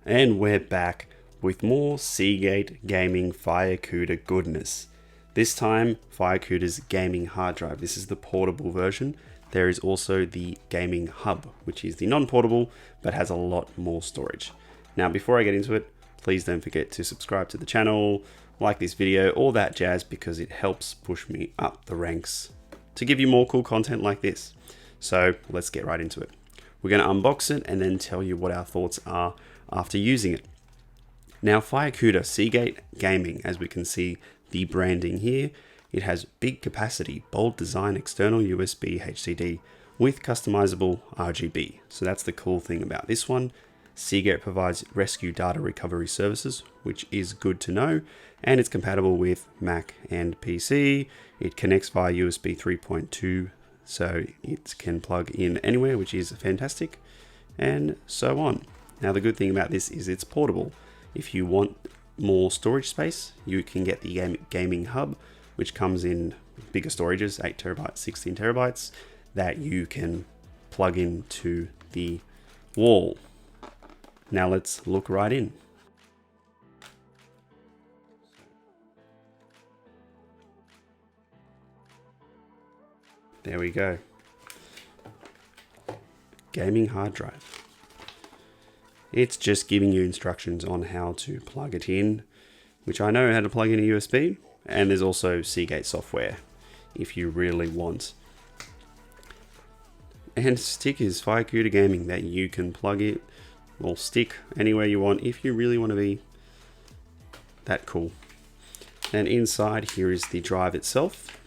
And we're back with more Seagate Gaming Firecuda goodness. This time, Firecuda's gaming hard drive. This is the portable version. There is also the gaming hub, which is the non-portable, but has a lot more storage. Now, before I get into it, please don't forget to subscribe to the channel, like this video, all that jazz, because it helps push me up the ranks to give you more cool content like this. So let's get right into it. We're going to unbox it and then tell you what our thoughts are after using it. Now, Firecuda Seagate Gaming, as we can see the branding here, it has big capacity, bold design, external USB HDD with customizable RGB. So that's the cool thing about this one. Seagate provides rescue data recovery services, which is good to know, and it's compatible with Mac and PC. It connects via USB 3.2, so it can plug in anywhere, which is fantastic, and so on. Now, the good thing about this is it's portable. If you want more storage space, you can get the gaming hub, which comes in bigger storages, 8 terabytes, 16 terabytes, that you can plug into the wall. Now let's look right in. There we go. Gaming hard drive. It's just giving you instructions on how to plug it in, which I know how to plug in a USB, and there's also Seagate software if you really want. And stick is Firecuda Gaming, that you can plug it or stick anywhere you want if you really want to be that cool. And inside here is the drive itself.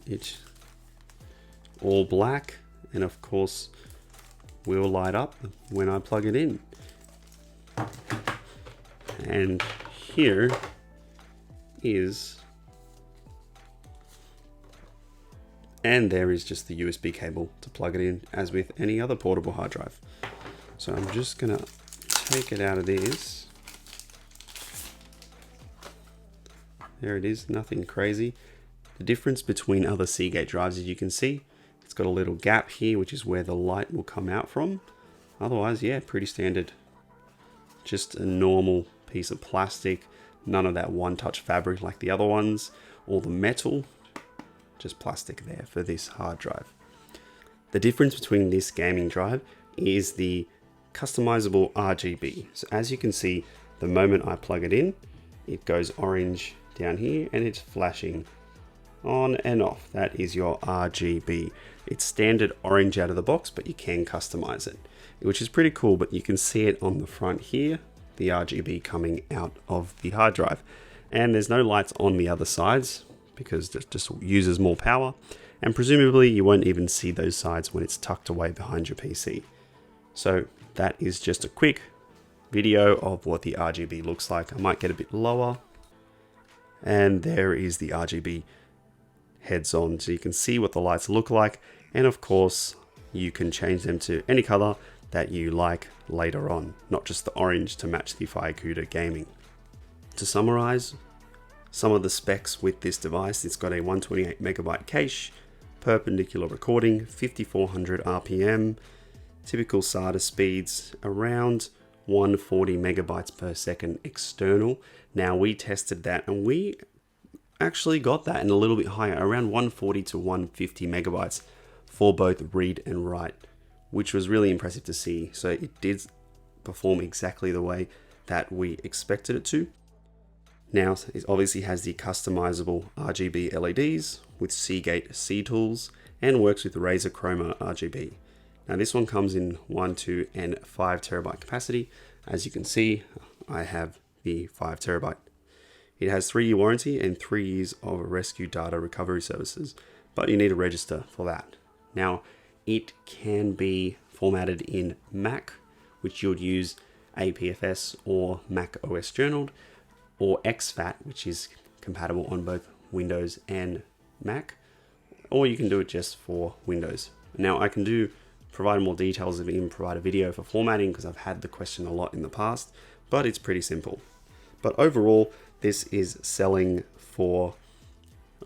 It's all black, and of course will light up when I plug it in. And here is, and there is just the USB cable to plug it in, as with any other portable hard drive. So I'm just gonna take it out of this. There it is, nothing crazy. The difference between other Seagate drives, as you can see, it's got a little gap here, which is where the light will come out from. Otherwise, yeah, pretty standard. Just a normal piece of plastic, none of that one-touch fabric like the other ones, or the metal, just plastic there for this hard drive. The difference between this gaming drive is the customizable RGB. So as you can see, the moment I plug it in, it goes orange down here and it's flashing on and off. That is your RGB. It's standard orange out of the box, but you can customize it, which is pretty cool. But you can see it on the front here, the RGB coming out of the hard drive. And there's no lights on the other sides because it just uses more power. And presumably you won't even see those sides when it's tucked away behind your PC. So that is just a quick video of what the RGB looks like. I might get a bit lower. And there is the RGB heads on, so you can see what the lights look like, and of course you can change them to any color that you like later on, not just the orange to match the Firecuda Gaming. To summarize some of the specs with this device, it's got a 128 megabyte cache, perpendicular recording, 5400 RPM, typical SATA speeds around 140 megabytes per second external. Now, we tested that and we actually got that and a little bit higher, around 140 to 150 megabytes for both read and write, which was really impressive to see. So it did perform exactly the way that we expected it to. Now, it obviously has the customizable RGB LEDs with Seagate C tools and works with Razer Chroma RGB. Now, this one comes in 1, 2, and 5 terabyte capacity. As you can see, I have the 5 terabyte. It has 3-year warranty and 3 years of rescue data recovery services, but you need to register for that. Now, it can be formatted in Mac, which you would use APFS or Mac OS Journaled, or exFAT, which is compatible on both Windows and Mac, or you can do it just for Windows. Now, I can provide more details and even provide a video for formatting because I've had the question a lot in the past, but it's pretty simple. But overall, this is selling for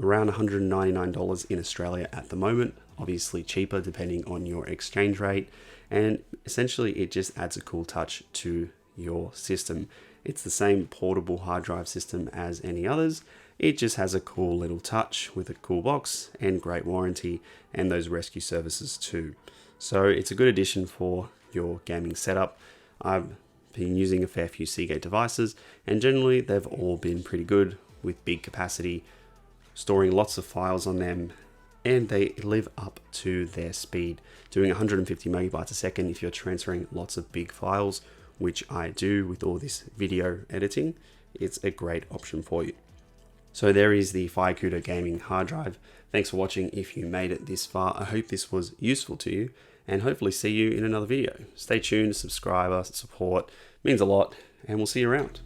around $199 in Australia at the moment, obviously cheaper depending on your exchange rate, and essentially it just adds a cool touch to your system. It's the same portable hard drive system as any others. It just has a cool little touch with a cool box and great warranty and those rescue services too. So it's a good addition for your gaming setup. I've been using a fair few Seagate devices and generally they've all been pretty good with big capacity, storing lots of files on them, and they live up to their speed, doing 150 megabytes a second if you're transferring lots of big files, which I do with all this video editing. It's a great option for you. So there is the Firecuda Gaming hard drive. Thanks for watching. If you made it this far, I hope this was useful to you and hopefully see you in another video. Stay tuned, subscribe, support, means a lot, and we'll see you around.